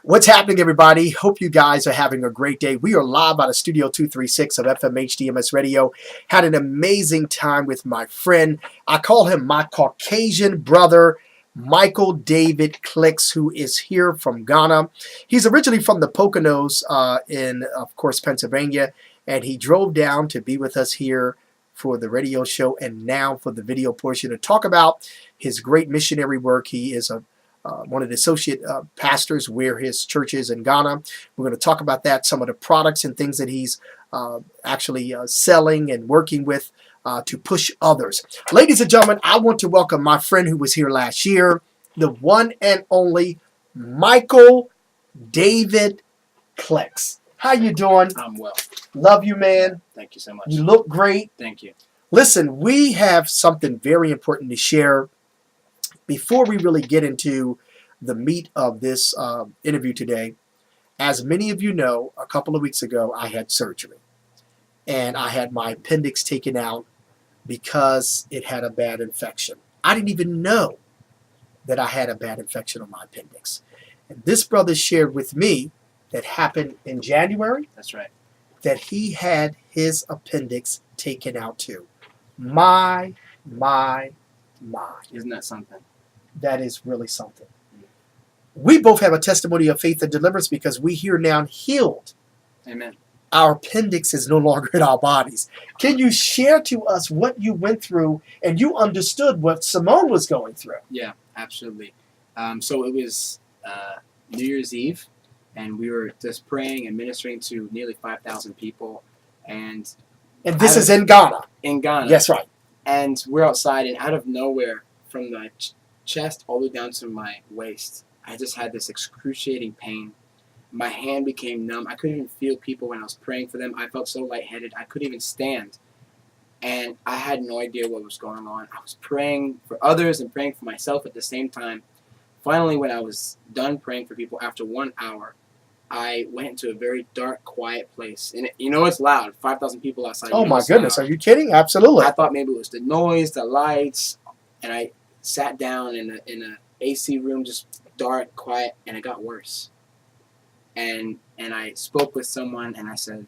What's happening, everybody? Hope you guys are having a great day. We are live out of Studio 236 of FMHDMS Radio. Had an amazing time with my friend. I call him my Caucasian brother, Mykel David Klix, who is here from Ghana. He's originally from the Poconos in, of course, Pennsylvania, and he drove down to be with us here for the radio show and now for the video portion to talk about his great missionary work. He is one of the associate pastors where his church is in Ghana. We're going to talk about that, some of the products and things that he's actually selling and working with to push others. Ladies and gentlemen, I want to welcome my friend who was here last year, the one and only Mykel David Klix. How you doing? I'm well. Love you, man. Thank you so much. You look great. Thank you. Listen, we have something very important to share. Before we really get into the meat of this interview today, as many of you know, a couple of weeks ago, I had surgery. And I had my appendix taken out because it had a bad infection. I didn't even know that I had a bad infection on my appendix. And this brother shared with me that happened in January. That's right. That he had his appendix taken out too. My. Isn't that something? That is really something. We both have a testimony of faith and deliverance because we here now healed. Amen. Our appendix is no longer in our bodies. Can you share to us what you went through and you understood what Simone was going through? Yeah, absolutely. So it was New Year's Eve, and we were just praying and ministering to nearly 5,000 people. And this is in Ghana. In Ghana. Yes, right. And we're outside, and out of nowhere, from my chest all the way down to my waist, I just had this excruciating pain. My hand became numb. I couldn't even feel people when I was praying for them. I felt so lightheaded. I couldn't even stand. And I had no idea what was going on. I was praying for others and praying for myself at the same time. Finally, when I was done praying for people, after 1 hour, I went into a very dark, quiet place. And it's loud. 5,000 people outside. Oh, my goodness. Are you kidding? Absolutely. I thought maybe it was the noise, the lights. And I sat down in a AC room, just dark, quiet, and it got worse. And I spoke with someone, and I said,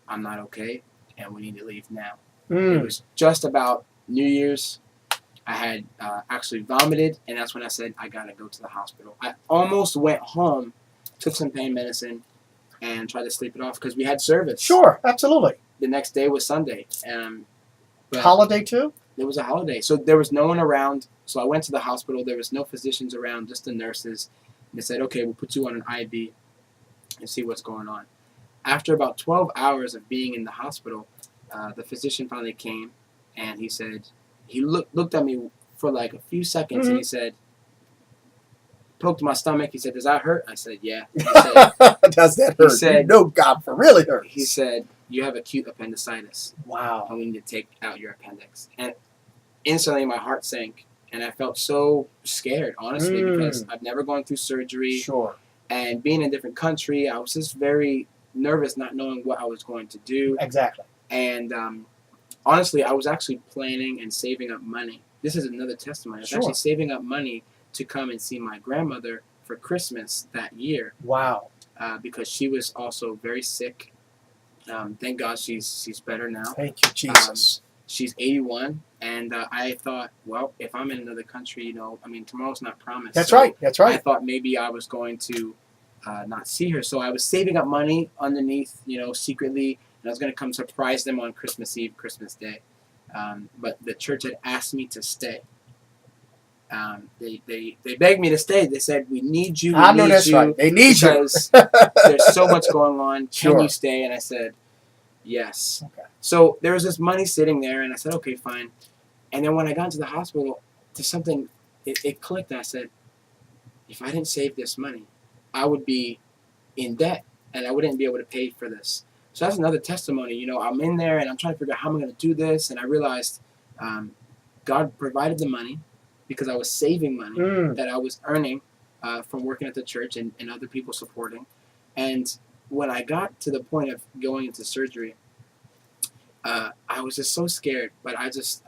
I'm not okay, and we need to leave now. It was just about New Year's. I had actually vomited, and that's when I said, I got to go to the hospital. I almost went home, took some pain medicine, and tried to sleep it off because we had service. Sure, absolutely. The next day was Sunday. Holiday too? It was a holiday, so there was no one around. So I went to the hospital. There was no physicians around, just the nurses. And they said, okay, we'll put you on an IV and see what's going on. After about 12 hours of being in the hospital, the physician finally came, and he said, he looked at me for like a few seconds, and he said, poked my stomach. He said, does that hurt? I said, yeah. He said, does that hurt? He said, God, for really hurts. He said, you have acute appendicitis. Wow. And we need to take out your appendix. And instantly my heart sank, and I felt so scared, honestly, because I've never gone through surgery. Sure. And being in a different country, I was just very nervous, not knowing what I was going to do. Exactly. And honestly, I was actually planning and saving up money. This is another testimony. I was actually saving up money to come and see my grandmother for Christmas that year. Wow. Because she was also very sick. Thank God she's better now. Thank you, Jesus. She's 81, and I thought, well, if I'm in another country, tomorrow's not promised. That's right. That's right. I thought maybe I was going to not see her, so I was saving up money underneath, secretly, and I was going to come surprise them on Christmas Eve, Christmas Day. But the church had asked me to stay. They begged me to stay. They said, we need you. I know that's right. They need you. Because there's so much going on. Can you stay? And I said, yes. Okay. So there was this money sitting there, and I said, okay, fine. And then when I got into the hospital, there's something, it clicked, and I said, if I didn't save this money, I would be in debt, and I wouldn't be able to pay for this. So that's another testimony. I'm in there, and I'm trying to figure out how I'm going to do this, and I realized God provided the money because I was saving money that I was earning from working at the church and other people supporting. And when I got to the point of going into surgery, I was just so scared, but I just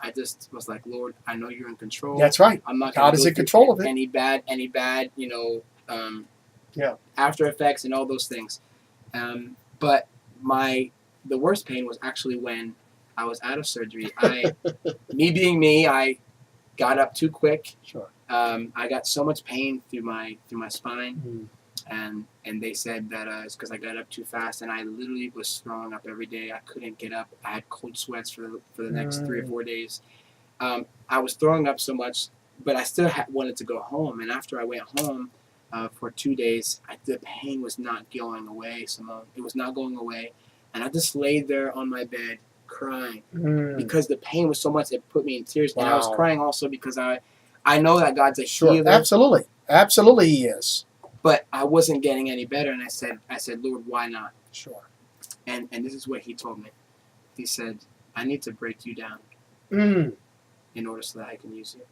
was like, Lord, I know you're in control. That's right. I'm not God is in control of it. Any bad, Yeah. After effects and all those things. But the worst pain was actually when I was out of surgery. Me being me, I got up too quick. Sure. I got so much pain through my spine, Mm. and they said that it's because I got up too fast, and I literally was throwing up every day. I couldn't get up. I had cold sweats for the next 3 or 4 days. I was throwing up so much, but I still wanted to go home. And after I went home for 2 days, the pain was not going away, Simone. It was not going away, and I just laid there on my bed crying because the pain was so much it put me in tears. Wow. And I was crying also because I know that God's a Sure. healer. Absolutely He is. But I wasn't getting any better, and I said, Lord, why not? Sure. And this is what He told me. He said, I need to break you down in order so that I can use you.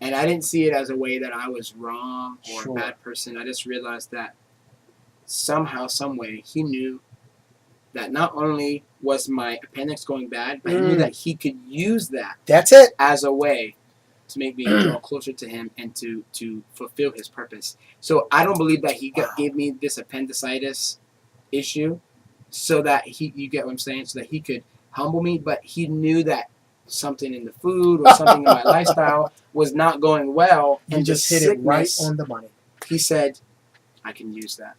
And I didn't see it as a way that I was wrong or Sure. a bad person. I just realized that somehow, some way, He knew that not only was my appendix going bad, but He knew that He could use that. That's it. As a way to make me draw closer to Him and to fulfill His purpose. So I don't believe that He gave me this appendicitis issue so that you get what I'm saying, so that He could humble me, but He knew that something in the food or something in my lifestyle was not going well. You and just hit it right on the money. He said, I can use that.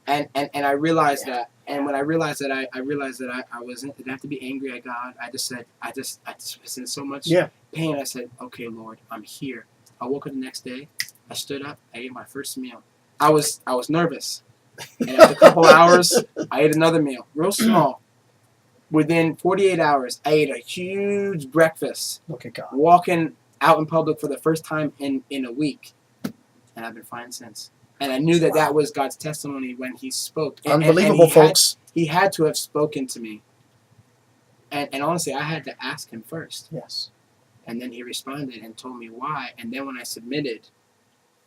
And I realized that. And when I realized that, I realized that I wasn't, didn't have to be angry at God. I just was in so much pain. I said, okay, Lord, I'm here. I woke up the next day. I stood up. I ate my first meal. I was nervous. And after a couple hours, I ate another meal, real small. Within 48 hours, I ate a huge breakfast. Look at God. Walking out in public for the first time in a week. And I've been fine since. And I knew that was God's testimony when He spoke. Unbelievable, folks. He had to have spoken to me. And honestly, I had to ask Him first. Yes. And then He responded and told me why. And then when I submitted,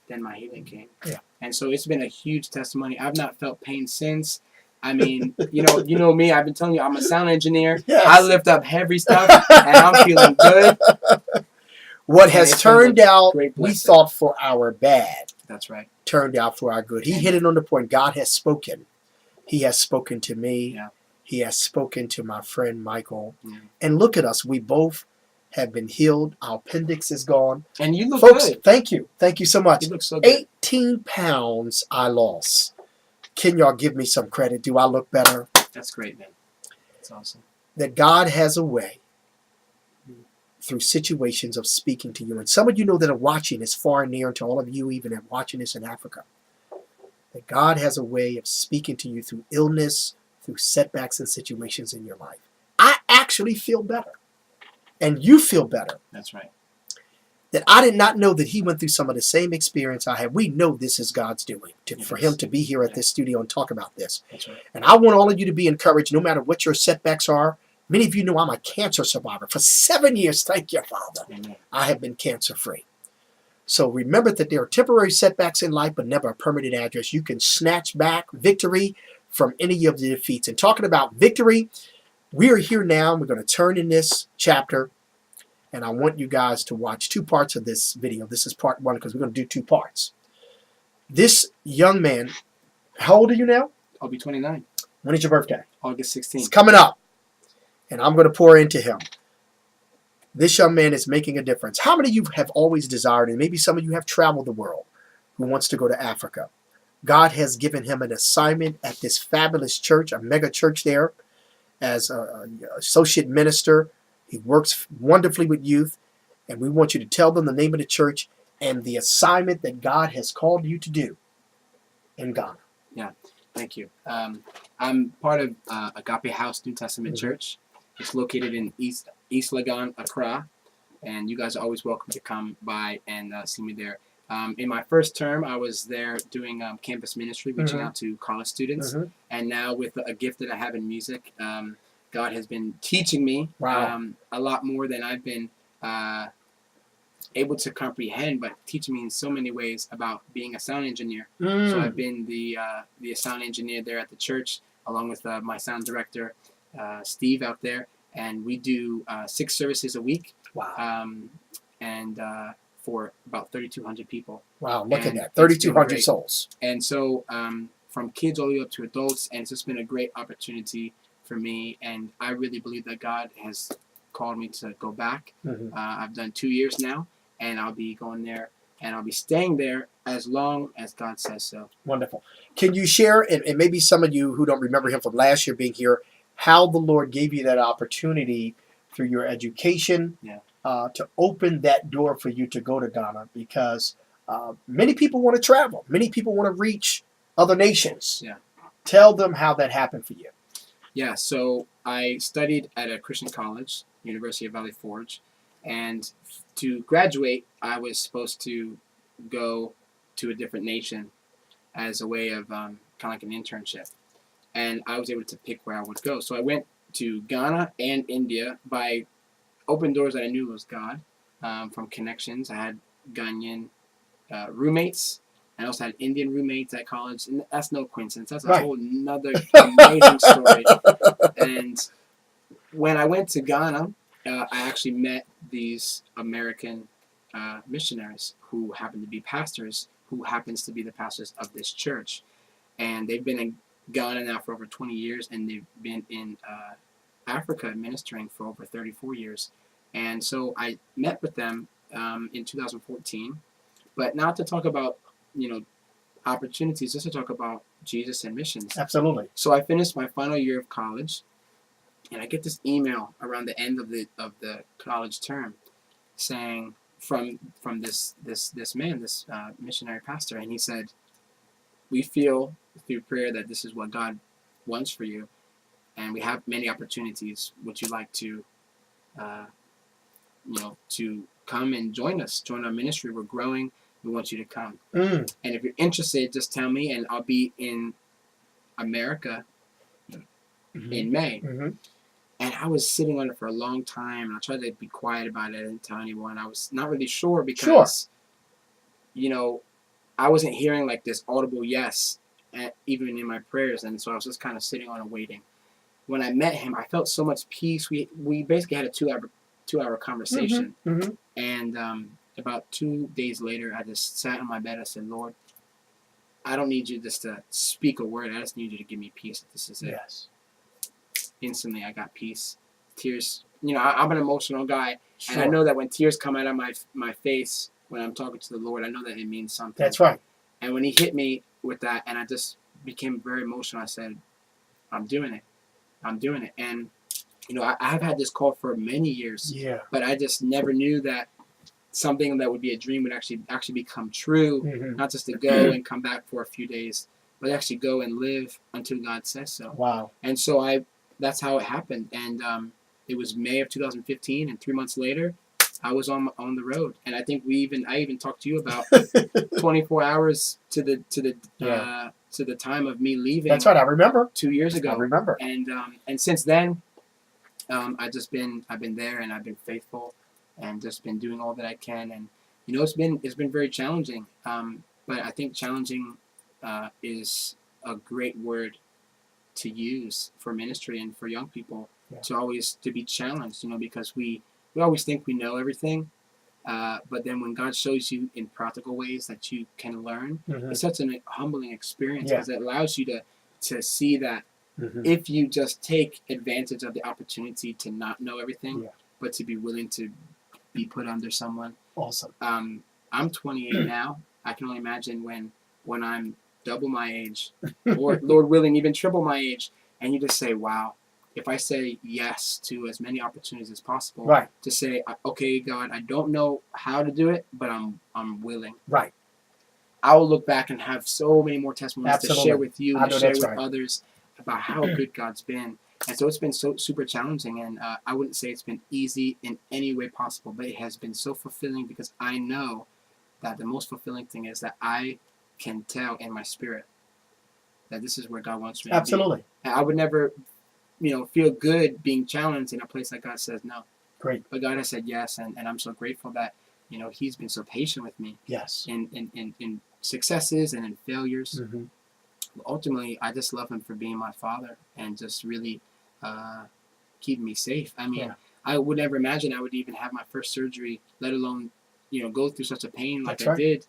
then my healing came. Yeah. And so it's been a huge testimony. I've not felt pain since. I mean, you know me. I've been telling you, I'm a sound engineer. Yes. I lift up heavy stuff, and I'm feeling good. What has turned out, we thought for our bad. That's right. Turned out for our good. He hit it on the point. God has spoken. He has spoken to me. Yeah. He has spoken to my friend Mykel. Yeah. And look at us. We both have been healed. Our appendix is gone. And you look folks, good. Thank you. Thank you so much. You look so good. 18 pounds I lost. Can y'all give me some credit? Do I look better? That's great, man. That's awesome. That God has a way through situations of speaking to you. And some of you know that are watching this far and near, and to all of you even that are watching this in Africa. That God has a way of speaking to you through illness, through setbacks and situations in your life. I actually feel better. And you feel better. That's right. That I did not know that he went through some of the same experience I had. We know this is God's doing for him to be here at this studio and talk about this. That's right. And I want all of you to be encouraged, no matter what your setbacks are. Many of you know I'm a cancer survivor. For 7 years, thank you, Father, Amen. I have been cancer-free. So remember that there are temporary setbacks in life, but never a permanent address. You can snatch back victory from any of the defeats. And talking about victory, we are here now. We're going to turn in this chapter. And I want you guys to watch 2 parts of this video. This is part 1 because we're going to do 2 parts. This young man, how old are you now? I'll be 29. When is your birthday? August 16th. It's coming up. And I'm going to pour into him. This young man is making a difference. How many of you have always desired, and maybe some of you have traveled the world, who wants to go to Africa? God has given him an assignment at this fabulous church, a mega church there, as an associate minister. He works wonderfully with youth, and we want you to tell them the name of the church and the assignment that God has called you to do in Ghana. Yeah, thank you. I'm part of Agape House New Testament Church. It's located in East Legon, Accra, and you guys are always welcome to come by and see me there. In my first term, I was there doing campus ministry, reaching out to college students, and now with a gift that I have in music, God has been teaching me a lot more than I've been able to comprehend, but teaching me in so many ways about being a sound engineer. So I've been the sound engineer there at the church, along with my sound director, Steve, out there, and we do 6 services a week. Wow. And for about 3,200 people. Wow, look at And that. it's been 3,200 great. souls. And so from kids all the way up to adults, and it's just been a great opportunity for me. And I really believe that God has called me to go back. Mhm. I've done 2 years now, and I'll be going there, and I'll be staying there as long as God says so. Wonderful. Can you share, and maybe some of you who don't remember him from last year being here, how the Lord gave you that opportunity through your education Yeah. to open that door for you to go to Ghana? Because many people want to travel. Many people want to reach other nations. Yeah. Tell them how that happened for you. Yeah, so I studied at a Christian college, University of Valley Forge, and to graduate, I was supposed to go to a different nation as a way of kind of like an internship. And I was able to pick where I would go. So I went to Ghana and India by open doors that I knew was God from connections. I had Ghanaian roommates. I also had Indian roommates at college, and that's no coincidence. That's a Right. whole nother amazing story. And when I went to Ghana, I actually met these American missionaries who happen to be pastors, who happens to be the pastors of this church. And they've been in Ghana now for over 20 years, and they've been in Africa ministering for over 34 years. And so I met with them in 2014, but not to talk about, opportunities, just to talk about Jesus and missions. Absolutely. So I finished my final year of college, and I get this email around the end of the college term, saying from this man, this missionary pastor, and he said, "We feel through prayer that this is what God wants for you, and we have many opportunities. Would you like to, to come and join us, join our ministry? We're growing. We want you to come. And if you're interested, just tell me, and I'll be in America in May." Mm-hmm. And I was sitting on it for a long time, and I tried to be quiet about it. I didn't tell anyone. I was not really sure because, I wasn't hearing like this audible yes, even in my prayers. And so I was just kind of sitting on and waiting. When I met him, I felt so much peace. We basically had a two-hour conversation. Mm-hmm. And about 2 days later, I just sat on my bed. I said, "Lord, I don't need you just to speak a word. I just need you to give me peace. This is it." Yes. Instantly, I got peace. Tears. I'm an emotional guy, Sure. and I know that when tears come out of my face when I'm talking to the Lord, I know that it means something. That's right. And when he hit me with that, and I just became very emotional, I said, "I'm doing it. I'm doing it." And I've had this call for many years, Yeah. but I just never knew that something that would be a dream would actually become true. Mm-hmm. Not just to go and come back for a few days, but actually go and live until God says so. Wow. And so that's how it happened. And it was May of 2015, and 3 months later, I was on the road. And I think I even talked to you about 24 hours to the time of me leaving. That's right. I remember. 2 years ago. I remember. And since then, I've been there, and I've been faithful, and just been doing all that I can. And it's been very challenging. But I think challenging is a great word to use for ministry and for young people, to be challenged. Because we always think we know everything, but then when God shows you in practical ways that you can learn, it's such an humbling experience, because it allows you to see that if you just take advantage of the opportunity to not know everything, but to be willing to be put under someone. Awesome. I'm 28 now. I can only imagine when I'm double my age, or Lord willing, even triple my age, and you just say, "Wow." If I say yes to as many opportunities as possible, to say, "Okay, God, I don't know how to do it, but I'm willing." Right. I will look back and have so many more testimonies to share with you, and to share with others about how good God's been. And so it's been so super challenging, and I wouldn't say it's been easy in any way possible, but it has been so fulfilling, because I know that the most fulfilling thing is that I can tell in my spirit that this is where God wants me to be. Absolutely. And I would never feel good being challenged in a place that God says no. Great. But God has said yes, and I'm so grateful that He's been so patient with me. Yes. In successes and in failures. Mm-hmm. Ultimately, I just love Him for being my Father and just really keeping me safe. I mean, I would never imagine I would even have my first surgery, let alone go through such a pain like That's I right. did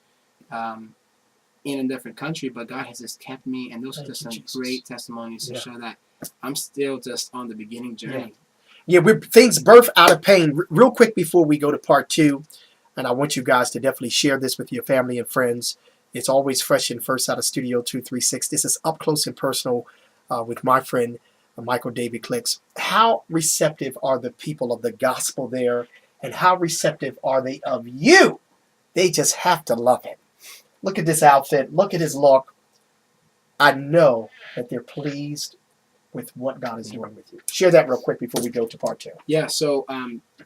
in a different country, but God has just kept me, and those are Thank just you, some Jesus. great testimonies to Yeah. show that I'm still just on the beginning journey. Yeah, things birth out of pain. Real quick before we go to part 2, and I want you guys to definitely share this with your family and friends. It's always fresh and first out of Studio 236. This is up close and personal with my friend Mykel David Klix. How receptive are the people of the gospel there, and how receptive are they of you? They just have to love him. Look at this outfit. Look at his look. I know that they're pleased with what God is doing with you. Share that real quick before we go to part 2. Yeah, so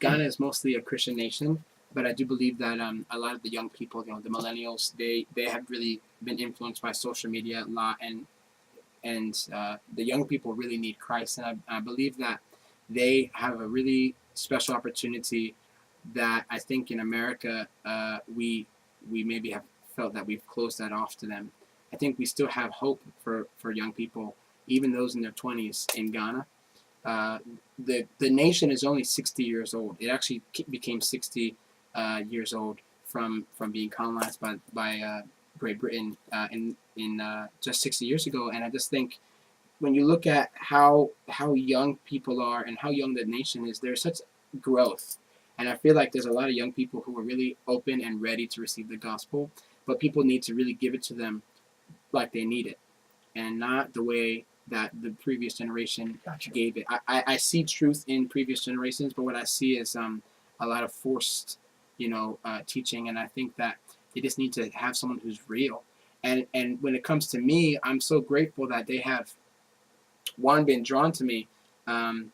Ghana is mostly a Christian nation, but I do believe that a lot of the young people, the millennials, they have really been influenced by social media a lot, and the young people really need Christ, and I believe that they have a really special opportunity that I think in America we maybe have felt that we've closed that off to them. I think we still have hope for young people, even those in their 20s in Ghana. The nation is only 60 years old. It actually became 60 years old from being colonized by Great Britain in just 60 years ago. And I just think when you look at how young people are and how young the nation is, there's such growth. And I feel like there's a lot of young people who are really open and ready to receive the gospel, but people need to really give it to them like they need it, and not the way that the previous generation Gotcha. gave it. I see truth in previous generations, but what I see is a lot of forced, teaching, and I think that they just need to have someone who's real. And when it comes to me, I'm so grateful that they have been drawn to me, um,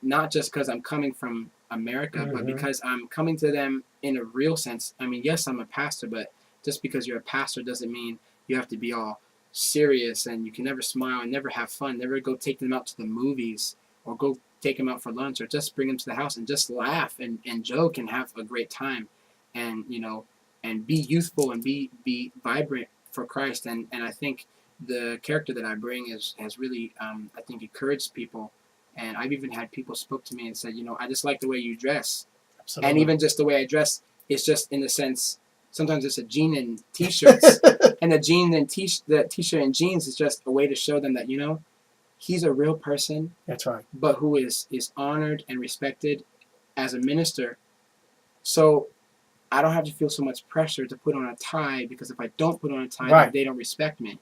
not just because I'm coming from America, but because I'm coming to them in a real sense. I mean, yes, I'm a pastor, but just because you're a pastor doesn't mean you have to be all serious and you can never smile and never have fun, never go take them out to the movies or go take them out for lunch or just bring them to the house and just laugh and joke and have a great time and and be youthful and be vibrant for Christ. And I think the character that I bring has really I think encouraged people. And I've even had people spoke to me and said, I just like the way you dress. Absolutely. And even just the way I dress is just in the sense, sometimes it's a jean and t-shirts. And the t-shirt and jeans is just a way to show them that, he's a real person. That's right. But who is honored and respected as a minister. So I don't have to feel so much pressure to put on a tie, because if I don't put on a tie, Right. then they don't respect me.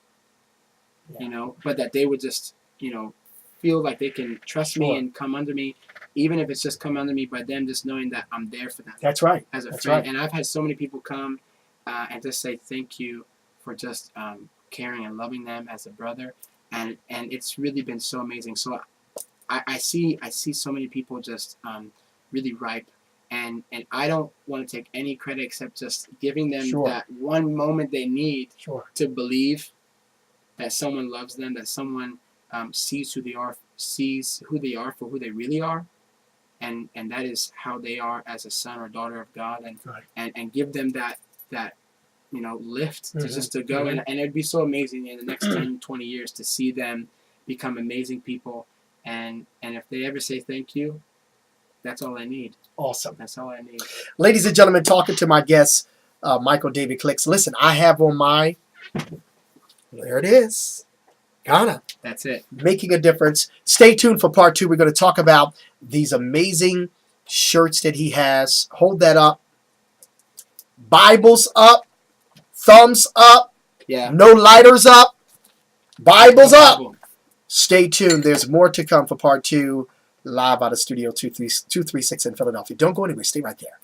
Yeah. But that they would just, feel like they can trust me and come under me, even if it's just come under me by them just knowing that I'm there for them. That's right. As a That's friend. right. And I've had so many people come and just say thank you for just caring and loving them as a brother, and it's really been so amazing. So I see so many people just really ripe, and I don't want to take any credit except just giving them that one moment they need to believe that someone loves them, that someone sees who they are for who they really are, and that is how they are as a son or daughter of God, and give them that lift to just to go, and it'd be so amazing in the next 10, 20 years to see them become amazing people, and if they ever say thank you, that's all I need. Awesome. That's all I need. Ladies and gentlemen, talking to my guest, Mykel David Klix. Listen, I have on my, there it is, Ghana. That's it. Making a difference. Stay tuned for part 2. We're going to talk about these amazing shirts that he has. Hold that up. Bibles up. Thumbs up. Yeah. No lighters up. Bibles No up. problem. Stay tuned. There's more to come for part 2, live out of Studio 236 in Philadelphia. Don't go anywhere. Stay right there.